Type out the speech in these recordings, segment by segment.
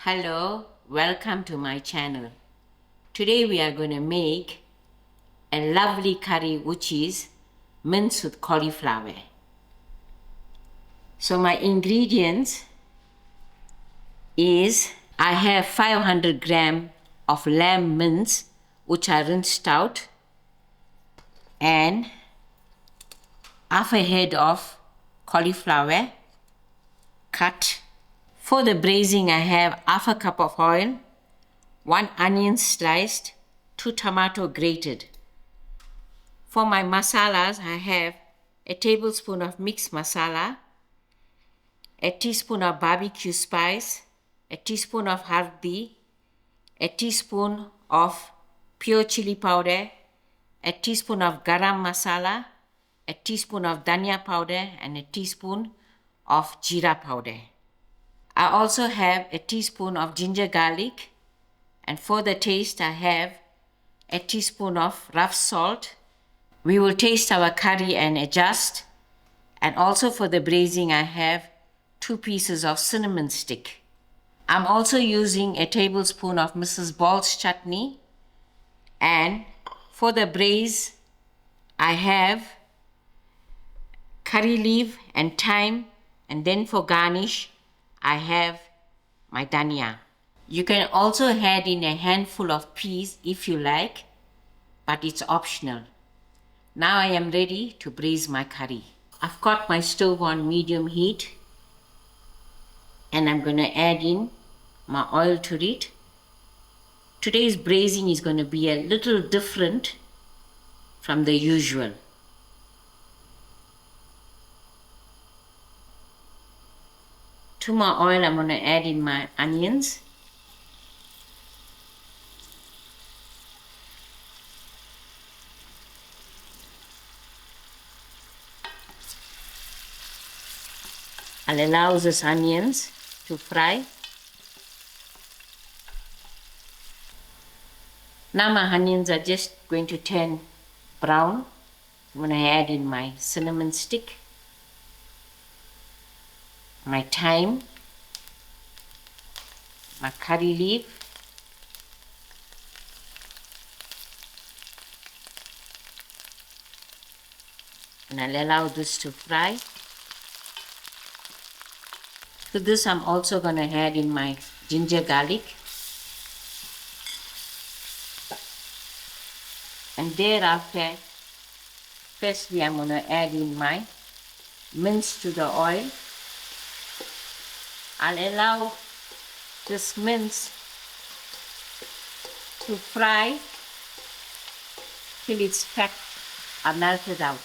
Hello, welcome to my channel. Today we are going to make a lovely curry which is mince with cauliflower. So my ingredients is I have 500 gram of lamb mince which I rinsed out and half a head of cauliflower cut. For the braising, I have half a cup of oil, 1 onion sliced, 2 tomato grated. For my masalas, I have a tablespoon of mixed masala, a teaspoon of barbecue spice, a teaspoon of hurdee, a teaspoon of pure chili powder, a teaspoon of garam masala, a teaspoon of dhania powder, and a teaspoon of jeera powder. I also have a teaspoon of ginger garlic, and for the taste I have a teaspoon of rough salt. We will taste our curry and adjust. And also for the braising I have 2 pieces of cinnamon stick. I'm also using a tablespoon of Mrs. Ball's chutney, and for the braise I have curry leaf and thyme, and then for garnish I have my dhania. You can also add in a handful of peas if you like, but it's optional. Now I am ready to braise my curry. I've got my stove on medium heat and I'm going to add in my oil to it. Today's braising is going to be a little different from the usual. To my oil, I'm going to add in my onions. I'll allow these onions to fry. Now my onions are just going to turn brown. I'm going to add in my cinnamon stick, my thyme, my curry leaf, and I'll allow this to fry. To this I'm also going to add in my ginger garlic, and thereafter firstly I'm going to add in my mince to the oil. I'll allow this mince to fry till its fat are melted out.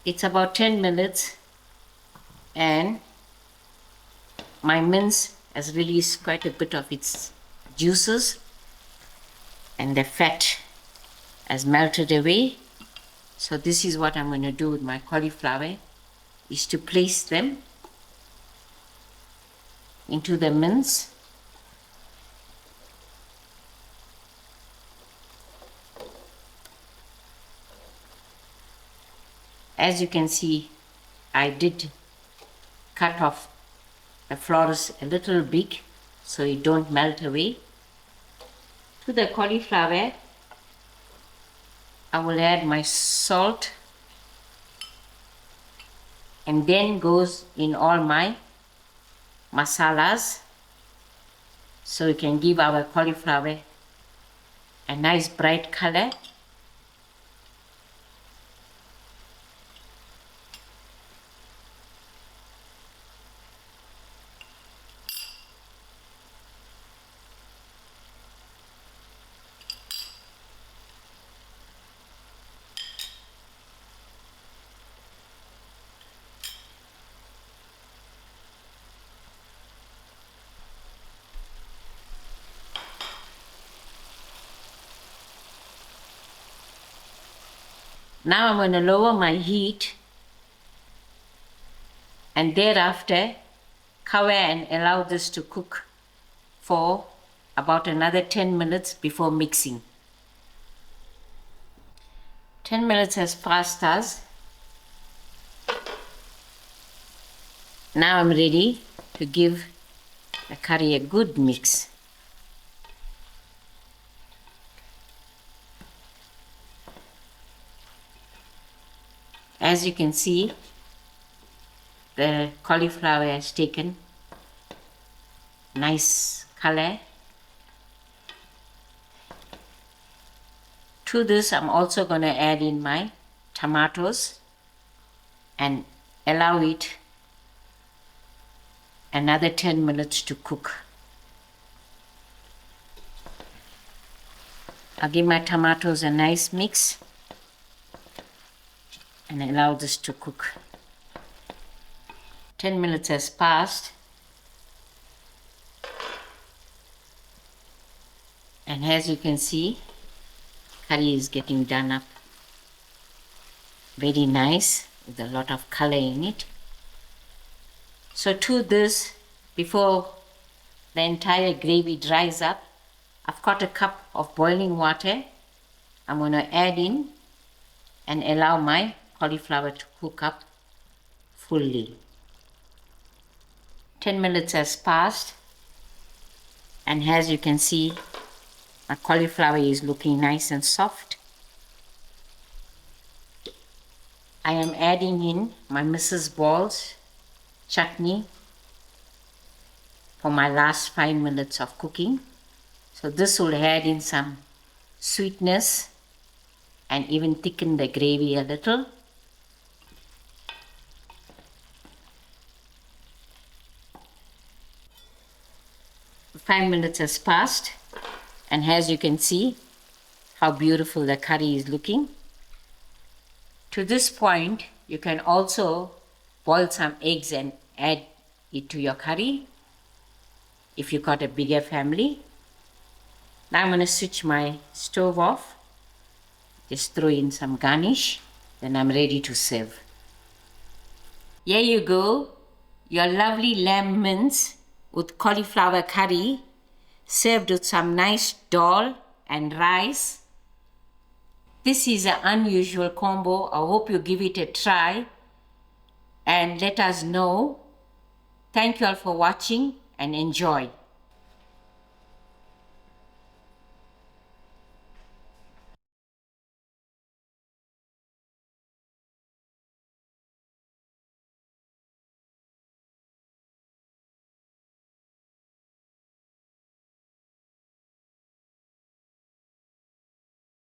It's about 10 minutes and my mince has released quite a bit of its juices and the fat has melted away. So this is what I'm going to do with my cauliflower, is to place them into the mince. As you can see, I did cut off the florets a little big so it don't melt away. To the cauliflower, I will add my salt, and then goes in all my masalas, so we can give our cauliflower a nice bright color. Now I'm going to lower my heat and thereafter cover and allow this to cook for about another 10 minutes before mixing. 10 minutes has passed us. Now I'm ready to give the curry a good mix. As you can see, the cauliflower has taken nice color. To this, I'm also going to add in my tomatoes and allow it another 10 minutes to cook. I'll give my tomatoes a nice mix and allow this to cook. 10 minutes has passed, and as you can see, curry is getting done up very nice with a lot of color in it. So to this, before the entire gravy dries up, I've got a cup of boiling water. I'm going to add in and allow my cauliflower to cook up fully. 10 minutes has passed, and as you can see, my cauliflower is looking nice and soft. I am adding in my Mrs. Ball's chutney for my last 5 minutes of cooking. So this will add in some sweetness and even thicken the gravy a little. Five minutes has passed, and as you can see how beautiful the curry is looking. To this point, you can also boil some eggs and add it to your curry if you've got a bigger family. Now I'm going to switch my stove off, just throw in some garnish, then I'm ready to serve. Here you go, your lovely lamb mince with cauliflower curry, served with some nice dhal and rice. This is an unusual combo. I hope you give it a try and let us know. Thank you all for watching and enjoy.